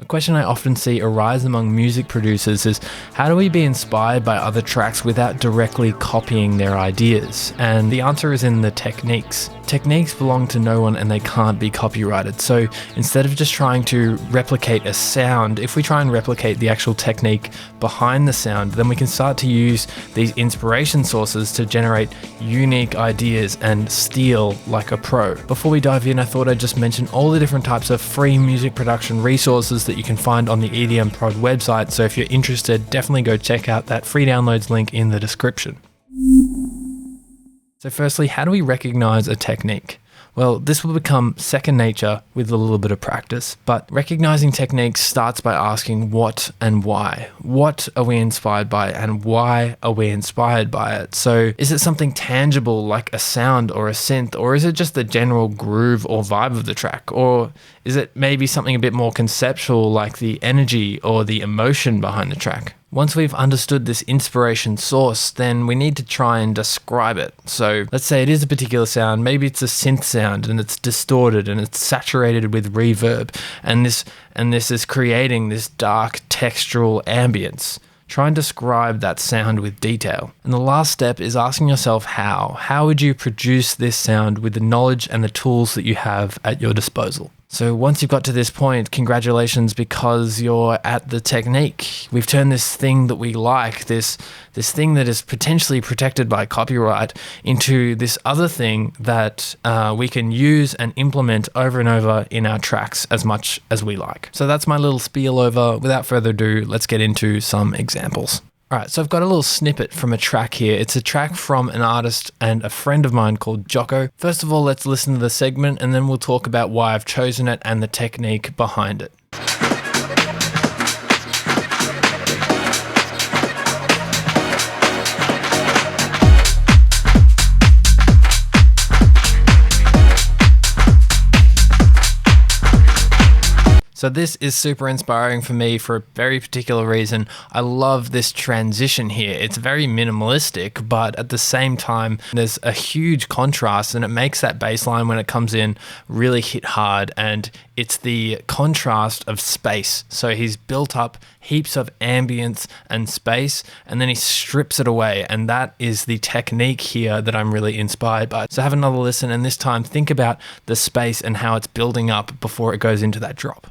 question I often see arise among music producers is, how do we be inspired by other tracks without directly copying their ideas? And the answer is in the techniques. Techniques belong to no one and they can't be copyrighted. So instead of just trying to replicate a sound, if we try and replicate the actual technique behind the sound, then we can start to use these inspiration sources to generate unique ideas and steal like a pro. Before we dive in, I thought I'd just mention all the different types of free music production resources that you can find on the EDMProd website. So if you're interested, definitely go check out that free downloads link in the description. So firstly, how do we recognize a technique? Well, this will become second nature with a little bit of practice, but recognizing techniques starts by asking what and why. What are we inspired by and why are we inspired by it? So is it something tangible like a sound or a synth, or is it just the general groove or vibe of the track? Or is it maybe something a bit more conceptual like the energy or the emotion behind the track? Once we've understood this inspiration source, then we need to try and describe it. So let's say it is a particular sound, maybe it's a synth sound and it's distorted and it's saturated with reverb, and this is creating this dark textural ambience. Try and describe that sound with detail. And the last step is asking yourself how. How would you produce this sound with the knowledge and the tools that you have at your disposal? So once you've got to this point, congratulations, because you're at the technique. We've turned this thing that we like, this thing that is potentially protected by copyright, into this other thing that we can use and implement over and over in our tracks as much as we like. So that's my little spiel over. Without further ado, let's get into some examples. All right, so I've got a little snippet from a track here. It's a track from an artist and a friend of mine called Jocko. First of all, let's listen to the segment and then we'll talk about why I've chosen it and the technique behind it. So this is super inspiring for me for a very particular reason. I love this transition here. It's very minimalistic, but at the same time, there's a huge contrast and it makes that bass line when it comes in really hit hard, and it's the contrast of space. So he's built up heaps of ambience and space, and then he strips it away, and that is the technique here that I'm really inspired by. So have another listen, and this time think about the space and how it's building up before it goes into that drop.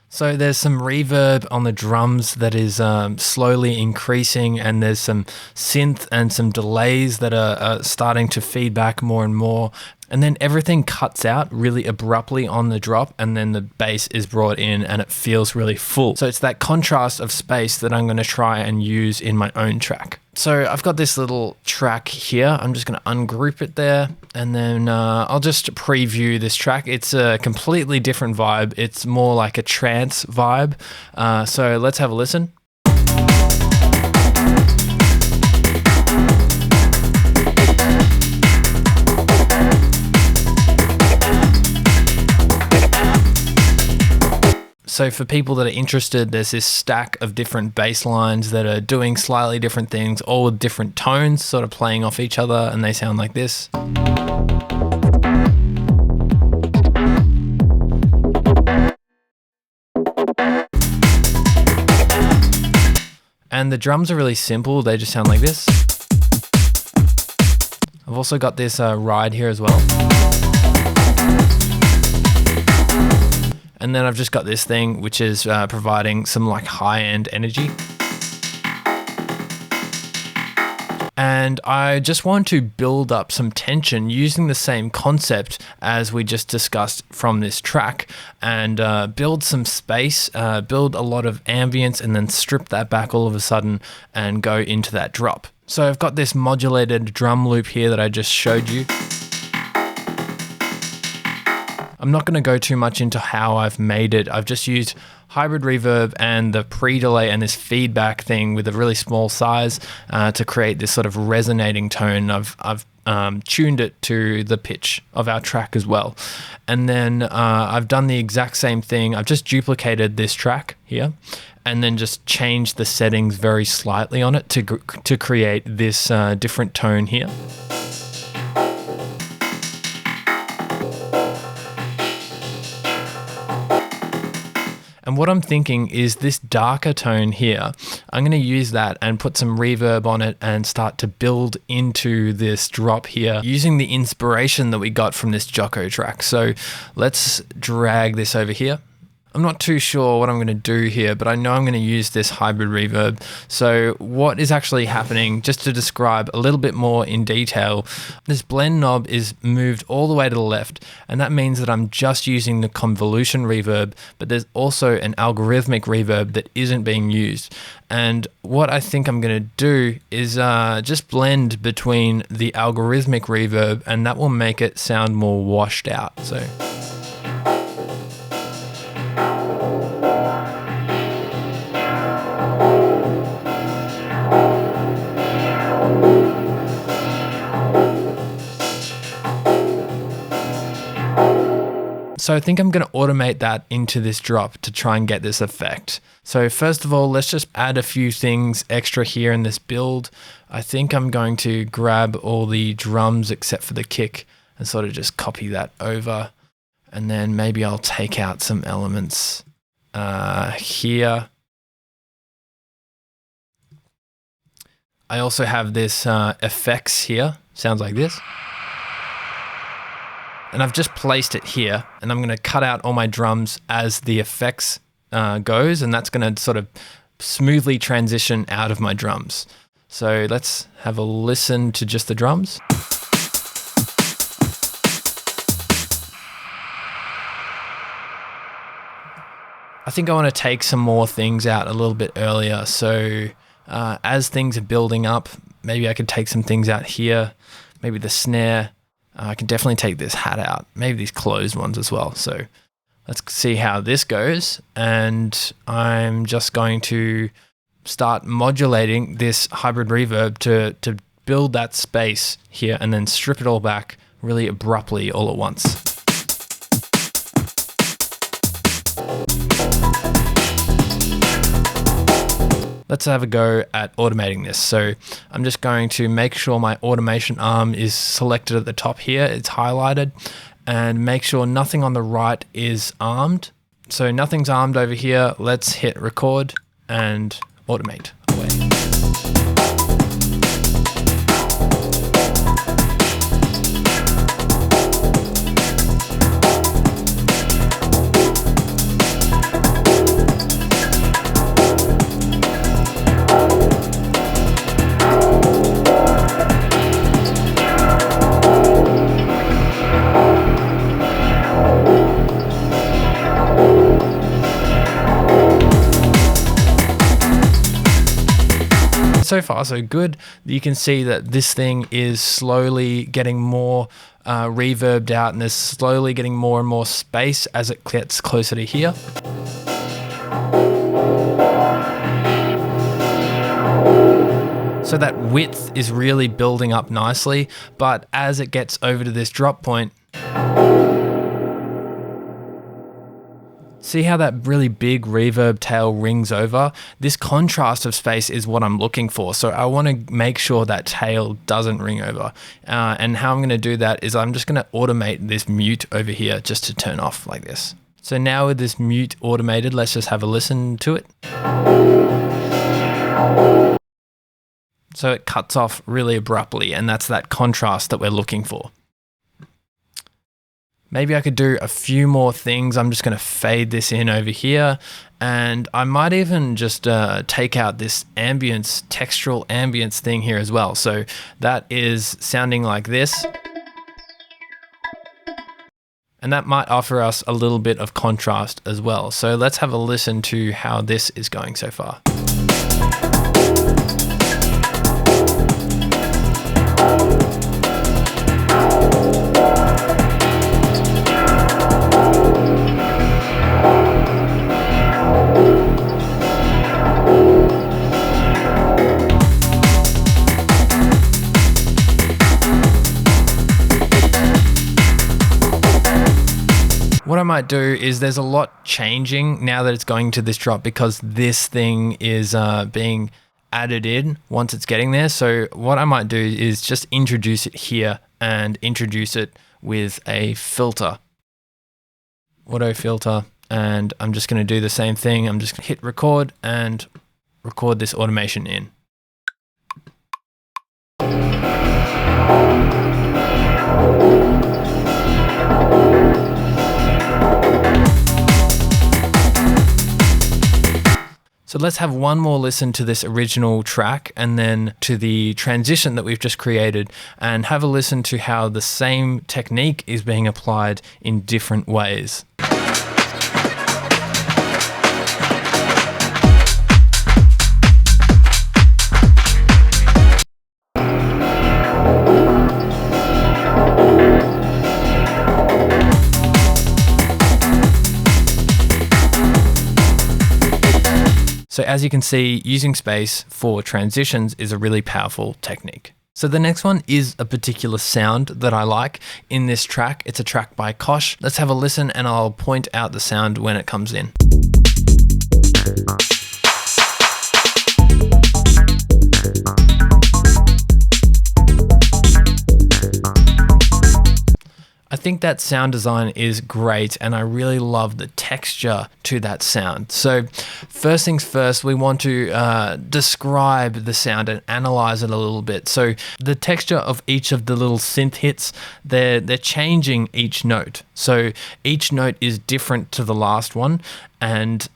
So there's some reverb on the drums that is slowly increasing, and there's some synth and some delays that are starting to feed back more and more. And then everything cuts out really abruptly on the drop, and then the bass is brought in and it feels really full. So it's that contrast of space that I'm going to try and use in my own track. So I've got this little track here. I'm just going to ungroup it there, and then I'll just preview this track. It's a completely different vibe. It's more like a trance vibe. So let's have a listen. So for people that are interested, there's this stack of different bass lines that are doing slightly different things, all with different tones, sort of playing off each other, and they sound like this. And the drums are really simple, they just sound like this. I've also got this ride here as well. And then I've just got this thing, which is providing some like high-end energy. And I just want to build up some tension using the same concept as we just discussed from this track, and build some space, build a lot of ambience, and then strip that back all of a sudden and go into that drop. So I've got this modulated drum loop here that I just showed you. I'm not going to go too much into how I've made it. I've just used hybrid reverb and the pre-delay and this feedback thing with a really small size to create this sort of resonating tone. I've tuned it to the pitch of our track as well. And then I've done the exact same thing. I've just duplicated this track here and then just changed the settings very slightly on it to create this different tone here. And what I'm thinking is this darker tone here, I'm going to use that and put some reverb on it and start to build into this drop here using the inspiration that we got from this Jocko track. So let's drag this over here. I'm not too sure what I'm going to do here, but I know I'm going to use this hybrid reverb. So what is actually happening, just to describe a little bit more in detail, this blend knob is moved all the way to the left, and that means that I'm just using the convolution reverb, but there's also an algorithmic reverb that isn't being used. And what I think I'm going to do is just blend between the algorithmic reverb, and that will make it sound more washed out. So I think I'm going to automate that into this drop to try and get this effect. So first of all, let's just add a few things extra here in this build. I think I'm going to grab all the drums except for the kick and sort of just copy that over. And then maybe I'll take out some elements here. I also have this effects here, sounds like this. And I've just placed it here, and I'm going to cut out all my drums as the effects goes, and that's going to sort of smoothly transition out of my drums. So let's have a listen to just the drums. I think I want to take some more things out a little bit earlier. So as things are building up, maybe I could take some things out here, maybe the snare. I can definitely take this hat out, maybe these closed ones as well. So let's see how this goes. And I'm just going to start modulating this hybrid reverb to build that space here and then strip it all back really abruptly all at once. Let's have a go at automating this. So I'm just going to make sure my automation arm is selected at the top here. It's highlighted, and make sure nothing on the right is armed. So nothing's armed over here. Let's hit record and automate away. So far, so good. You can see that this thing is slowly getting more reverbed out, and there's slowly getting more and more space as it gets closer to here. So that width is really building up nicely, but as it gets over to this drop point, see how that really big reverb tail rings over? This contrast of space is what I'm looking for. So I want to make sure that tail doesn't ring over. And how I'm going to do that is I'm just going to automate this mute over here just to turn off like this. So now with this mute automated, let's just have a listen to it. So it cuts off really abruptly, and that's that contrast that we're looking for. Maybe I could do a few more things. I'm just going to fade this in over here. And I might even just take out this ambience, textural ambience thing here as well. So that is sounding like this. And that might offer us a little bit of contrast as well. So let's have a listen to how this is going so far. might do is there's a lot changing now that it's going to this drop because this thing is being added in once it's getting there. So what I might do is just introduce it here and introduce it with a filter, auto filter. And I'm just going to do the same thing. I'm just going to hit record and record this automation in. So let's have one more listen to this original track and then to the transition that we've just created and have a listen to how the same technique is being applied in different ways. So as you can see, using space for transitions is a really powerful technique. So the next one is a particular sound that I like in this track. It's a track by Kosh. Let's have a listen and I'll point out the sound when it comes in. I think that sound design is great and I really love the texture to that sound. So first things first, we want to describe the sound and analyze it a little bit. So the texture of each of the little synth hits, they're changing each note. So each note is different to the last one, and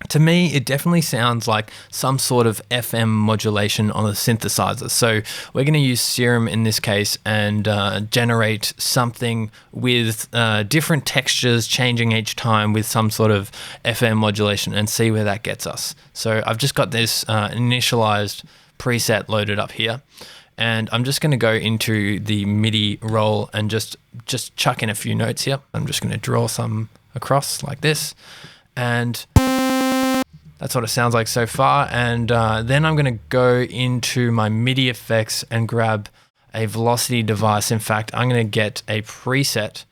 to me, it definitely sounds like some sort of FM modulation on a synthesizer. So we're going to use Serum in this case and generate something with different textures changing each time with some sort of FM modulation and see where that gets us. So I've just got this initialized preset loaded up here. And I'm just going to go into the MIDI roll and just chuck in a few notes here. I'm just going to draw some across like this. And that's what it sounds like so far. And then I'm going to go into my MIDI effects and grab a velocity device. In fact, I'm going to get a preset,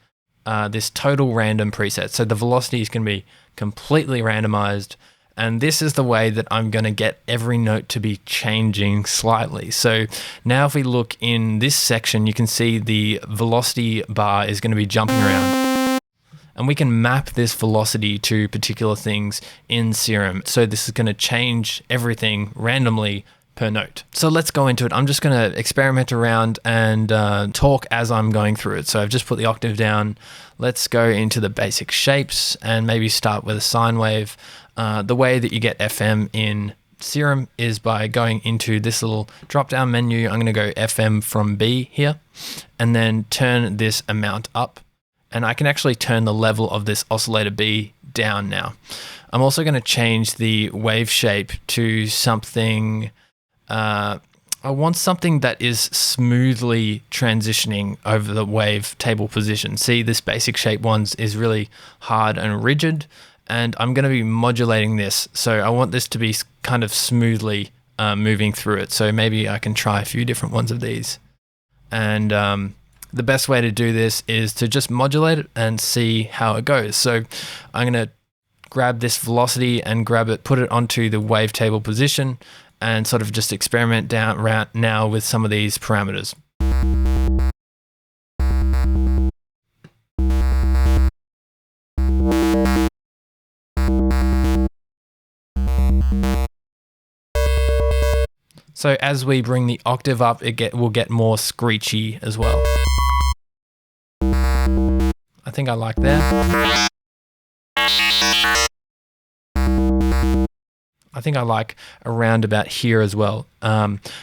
this total random preset. So the velocity is going to be completely randomized. And this is the way that I'm going to get every note to be changing slightly. So now if we look in this section, you can see the velocity bar is going to be jumping around. And we can map this velocity to particular things in Serum. So this is going to change everything randomly per note. So let's go into it. I'm just going to experiment around and talk as I'm going through it. So I've just put the octave down. Let's go into the basic shapes and maybe start with a sine wave. The way that you get FM in Serum is by going into this little drop-down menu. I'm going to go FM from B here and then turn this amount up. And I can actually turn the level of this oscillator B down now. I'm also going to change the wave shape to something, I want something that is smoothly transitioning over the wave table position. See, this basic shape ones is really hard and rigid, and I'm going to be modulating this. So I want this to be kind of smoothly moving through it. So maybe I can try a few different ones of these. And the best way to do this is to just modulate it and see how it goes. So I'm going to grab this velocity and grab it, put it onto the wavetable position and sort of just experiment down around now with some of these parameters. So as we bring the octave up, we'll get more screechy as well. I think I like that. I think I like around about here as well.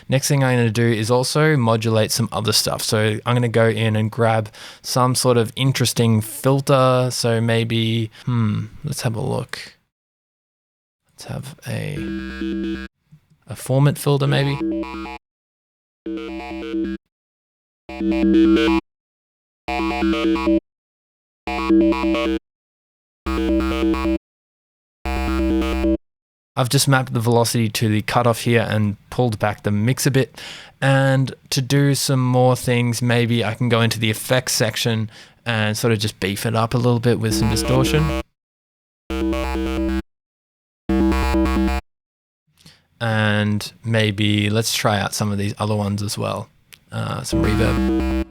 Next thing I'm going to do is also modulate some other stuff. So I'm going to go in and grab some sort of interesting filter. So maybe, let's have a look. Let's have a formant filter maybe. I've just mapped the velocity to the cutoff here and pulled back the mix a bit. And to do some more things, maybe I can go into the effects section and sort of just beef it up a little bit with some distortion. And maybe let's try out some of these other ones as well. Some reverb.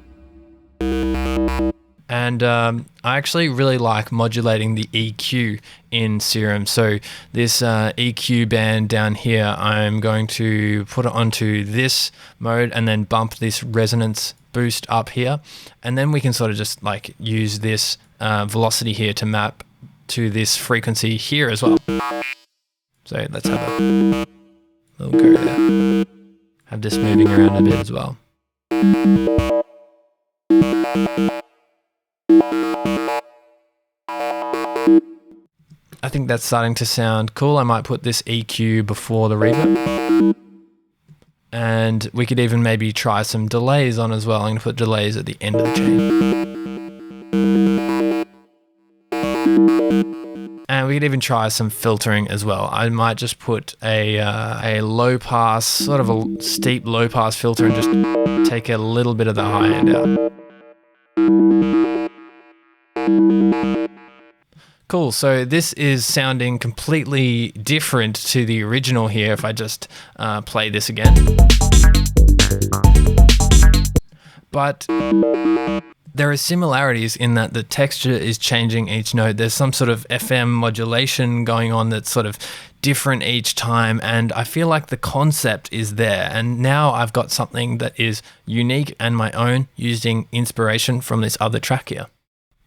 And I actually really like modulating the EQ in Serum. So this EQ band down here, I'm going to put it onto this mode and then bump this resonance boost up here. And then we can sort of just like use this velocity here to map to this frequency here as well. So let's have a little go there. Have this moving around a bit as well. I think that's starting to sound cool. I might put this EQ before the reverb. And we could even maybe try some delays on as well. I'm going to put delays at the end of the chain. And we could even try some filtering as well. I might just put a low pass, sort of a steep low pass filter and just take a little bit of the high end out. Cool, so this is sounding completely different to the original here if I just play this again. But there are similarities in that the texture is changing each note. There's some sort of FM modulation going on that's sort of different each time, and I feel like the concept is there. And now I've got something that is unique and my own, using inspiration from this other track here.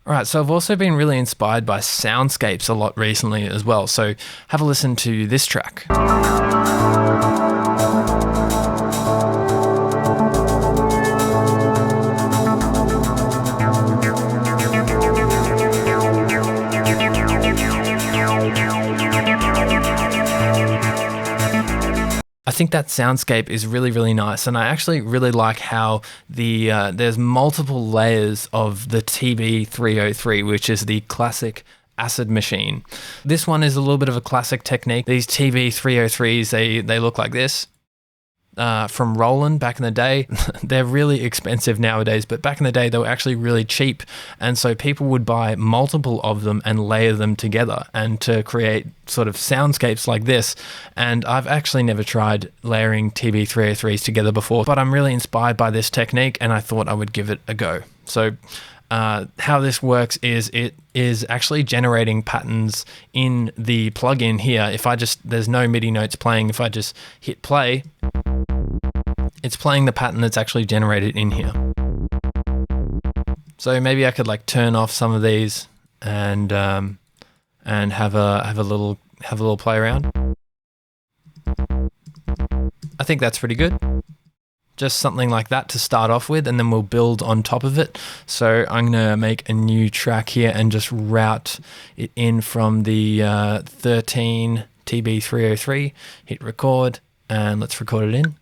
Alright, so I've also been really inspired by Soundscapes a lot recently as well, so have a listen to this track. I think that soundscape is really, really nice, and I actually really like how there's multiple layers of the TB303, which is the classic acid machine. This one is a little bit of a classic technique. These TB303s, they look like this. From Roland back in the day. They're really expensive nowadays, but back in the day they were actually really cheap, and so people would buy multiple of them and layer them together and to create sort of soundscapes like this. And I've actually never tried layering TB303s together before, but I'm really inspired by this technique and I thought I would give it a go. So how this works is it is actually generating patterns in the plugin here. If I just, there's no MIDI notes playing, if I just hit play, it's playing the pattern that's actually generated in here. So maybe I could like turn off some of these and have a little play around. I think that's pretty good. Just something like that to start off with, and then we'll build on top of it. So I'm gonna make a new track here and just route it in from the 13 TB303, hit record, and let's record it in.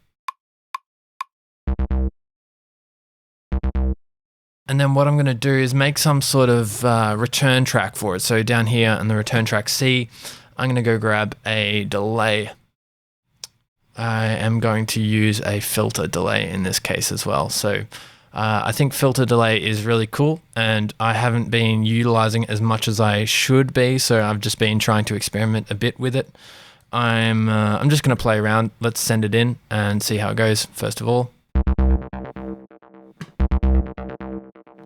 And then what I'm going to do is make some sort of return track for it. So down here in the return track C, I'm going to go grab a delay. I am going to use a filter delay in this case as well. So I think filter delay is really cool, and I haven't been utilizing it as much as I should be. So I've just been trying to experiment a bit with it. I'm just going to play around. Let's send it in and see how it goes first of all.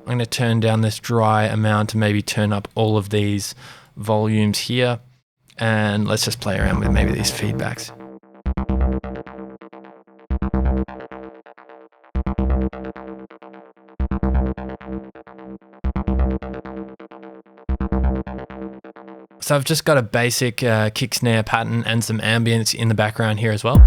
I'm going to turn down this dry amount to maybe turn up all of these volumes here. And let's just play around with maybe these feedbacks. So I've just got a basic kick snare pattern and some ambience in the background here as well.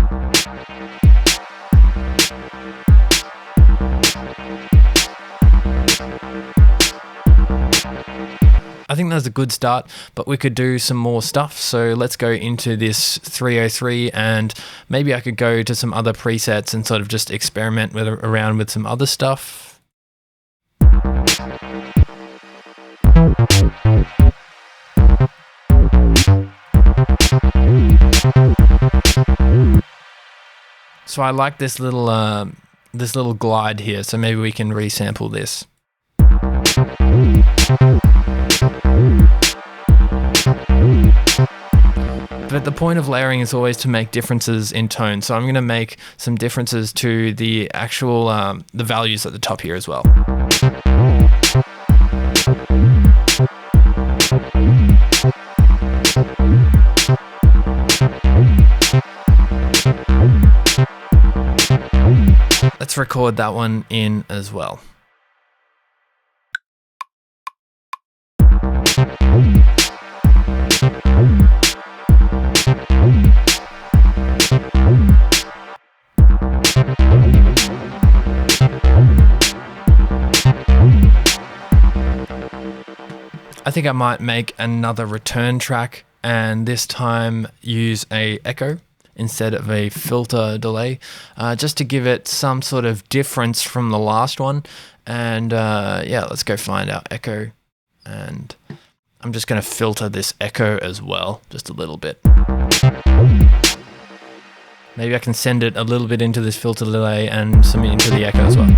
I think that's a good start, but we could do some more stuff. So let's go into this 303 and maybe I could go to some other presets and sort of just experiment around with some other stuff. So I like this little glide here, so maybe we can resample this. But the point of layering is always to make differences in tone. So I'm going to make some differences to the actual the values at the top here as well. Let's record that one in as well. I think I might make another return track and this time use a echo instead of a filter delay, just to give it some sort of difference from the last one. And yeah, let's go find our echo. And I'm just going to filter this echo as well, just a little bit. Maybe I can send it a little bit into this filter delay and some into the echo as well.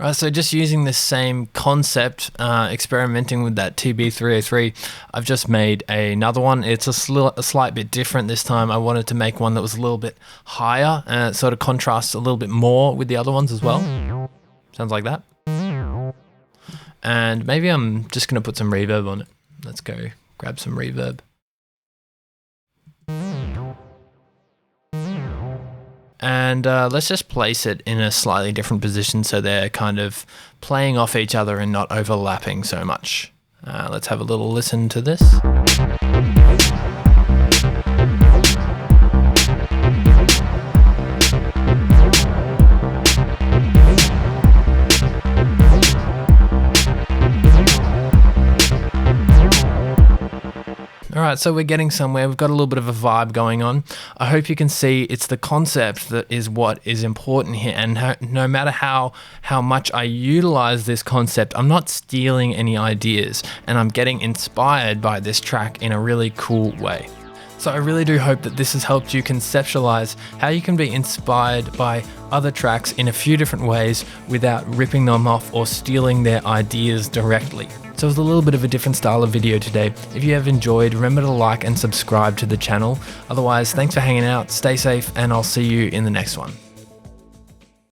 Right, so just using this same concept, experimenting with that TB303, I've just made another one. It's a slight bit different this time. I wanted to make one that was a little bit higher, and it sort of contrasts a little bit more with the other ones as well. Sounds like that. And maybe I'm just going to put some reverb on it. Let's go grab some reverb. And let's just place it in a slightly different position so they're kind of playing off each other and not overlapping so much. Let's have a little listen to this. Alright, so we're getting somewhere. We've got a little bit of a vibe going on. I hope you can see it's the concept that is what is important here, and no matter how much I utilize this concept, I'm not stealing any ideas, and I'm getting inspired by this track in a really cool way. So I really do hope that this has helped you conceptualize how you can be inspired by other tracks in a few different ways without ripping them off or stealing their ideas directly. So it was a little bit of a different style of video today. If you have enjoyed, remember to like and subscribe to the channel. Otherwise, thanks for hanging out, stay safe, and I'll see you in the next one.